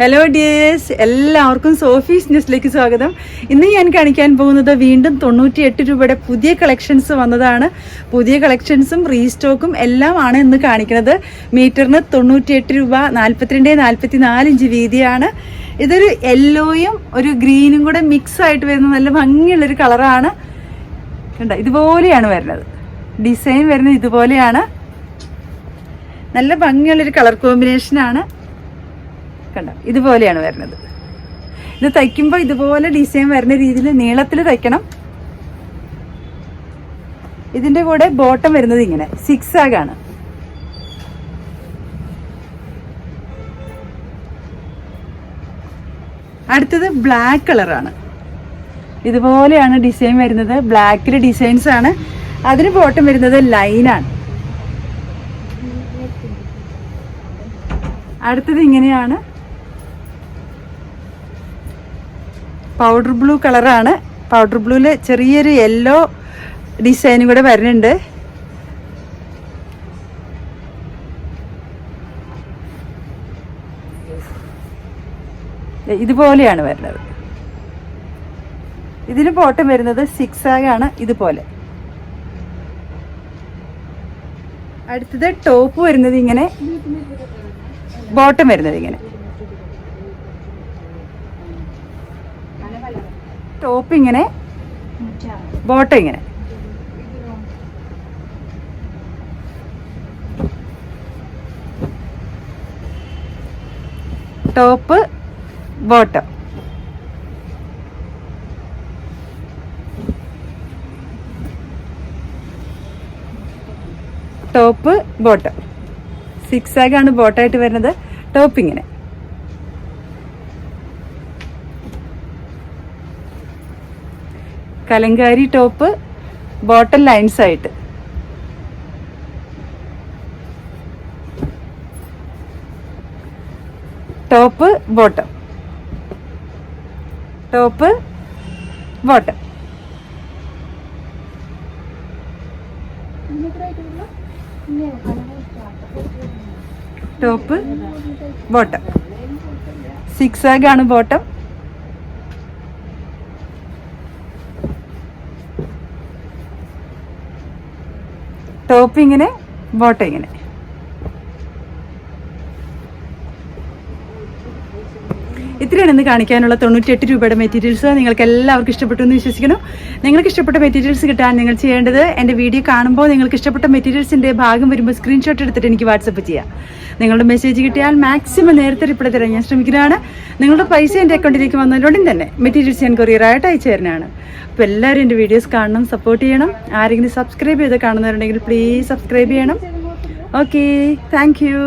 Hello dears, എല്ലാവർക്കും Sophie's ന്യൂസിലേക്ക് സ്വാഗതം. ഇന്ന് ഞാൻ കാണിക്കാൻ പോകുന്നത് വീണ്ടും 98 രൂപയുടെ പുതിയ കളക്ഷൻസ് വന്നതാണ്. പുതിയ കളക്ഷൻസും റീസ്റ്റോക്കും എല്ലാം ആണ് ഇന്ന് കാണിക്കുന്നത്. മീറ്ററിന് 98 രൂപ. 42-44 ഇഞ്ച് വീതിയാണ്. ഇതൊരു യെല്ലോയും ഒരു ഗ്രീനും കൂടെ മിക്സ് ആയിട്ട് വരുന്ന നല്ല ഭംഗിയുള്ളൊരു കളറാണ്. കണ്ടോ, ഇതുപോലെയാണ് വരുന്നത്. ഡിസൈൻ വരുന്നത് ഇതുപോലെയാണ്. നല്ല ഭംഗിയുള്ളൊരു കളർ കോമ്പിനേഷനാണ്. കണ്ടോ, ഇതുപോലെയാണ് വരുന്നത്. ഇത് തയ്ക്കുമ്പോൾ ഇതുപോലെ ഡിസൈൻ വരുന്ന രീതിയിൽ നീളത്തിൽ തയ്ക്കണം. ഇതിന്റെ കൂടെ ബോട്ടം വരുന്നത് ഇങ്ങനെ സിക്സ് ആഗാണ്. അടുത്തത് ബ്ലാക്ക് കളറാണ്. ഇതുപോലെയാണ് ഡിസൈൻ വരുന്നത്. ബ്ലാക്കിൽ ഡിസൈൻസ് ആണ്. അതിന് ബോട്ടം വരുന്നത് ലൈനാണ്. അടുത്തത് ഇങ്ങനെയാണ്. പൗഡർ ബ്ലൂ കളറാണ്. പൗഡർ ബ്ലൂവിൽ ചെറിയൊരു യെല്ലോ ഡിസൈനും കൂടെ വരുന്നുണ്ട്. ഇതുപോലെയാണ് വരുന്നത്. ഇതിന് ബോട്ടം വരുന്നത് സിക്സ് ആഗാണ്. ഇതുപോലെ. അടുത്തത് ടോപ്പ് വരുന്നത് ഇങ്ങനെ, ബോട്ടം വരുന്നത് ഇങ്ങനെ. ടോപ്പ് ഇങ്ങനെ, ബോട്ടം ഇങ്ങനെ. Top, bottom. Top, bottom. Six ആഗാണ് ബോട്ടായിട്ട് വരുന്നത്. ടോപ്പ് ഇങ്ങനെ. കലങ്കാരി ടോപ്പ്, ബോട്ടം ലൈൻസ് ആയിട്ട്. Top, bottom. Top, bottom. Top, bottom. Six ആഗാണ് ബോട്ടം. ടോപ്പ് ഇങ്ങനെ, ബോട്ടം ഇങ്ങനെ. ഇത്രയാണ് ഇന്ന് കാണിക്കാനുള്ള 98 രൂപയുടെ മെറ്റീരിയൽസ്. നിങ്ങൾക്ക് എല്ലാവർക്കും ഇഷ്ടപ്പെട്ടു എന്ന് വിശ്വസിക്കുന്നു. നിങ്ങൾക്ക് ഇഷ്ടപ്പെട്ട മെറ്റീരിയൽസ് കിട്ടാൻ നിങ്ങൾ ചെയ്യേണ്ടത്, എൻ്റെ വീഡിയോ കാണുമ്പോൾ നിങ്ങൾക്ക് ഇഷ്ടപ്പെട്ട മെറ്റീരിയൽസിൻ്റെ ഭാഗം വരുമ്പോൾ സ്ക്രീൻഷോട്ട് എടുത്തിട്ട് എനിക്ക് വാട്സപ്പ് ചെയ്യാം. നിങ്ങളുടെ മെസ്സേജ് കിട്ടിയാൽ മാക്സിമം നേരത്തെ റിപ്ലൈ തരാൻ ഞാൻ ശ്രമിക്കുന്നതാണ്. നിങ്ങളുടെ പൈസ എൻ്റെ അക്കൗണ്ടിലേക്ക് വന്നതിലൂടെ തന്നെ മെറ്റീരിയൽസ് ഞാൻ കൊറിയറായിട്ട് അയച്ചു തരുന്നതാണ്. അപ്പോൾ എല്ലാവരും എൻ്റെ വീഡിയോസ് കാണണം, സപ്പോർട്ട് ചെയ്യണം. ആരെങ്കിലും സബ്സ്ക്രൈബ് ചെയ്ത് കാണുന്നവരുണ്ടെങ്കിൽ പ്ലീസ് സബ്സ്ക്രൈബ് ചെയ്യണം. Okay, thank you.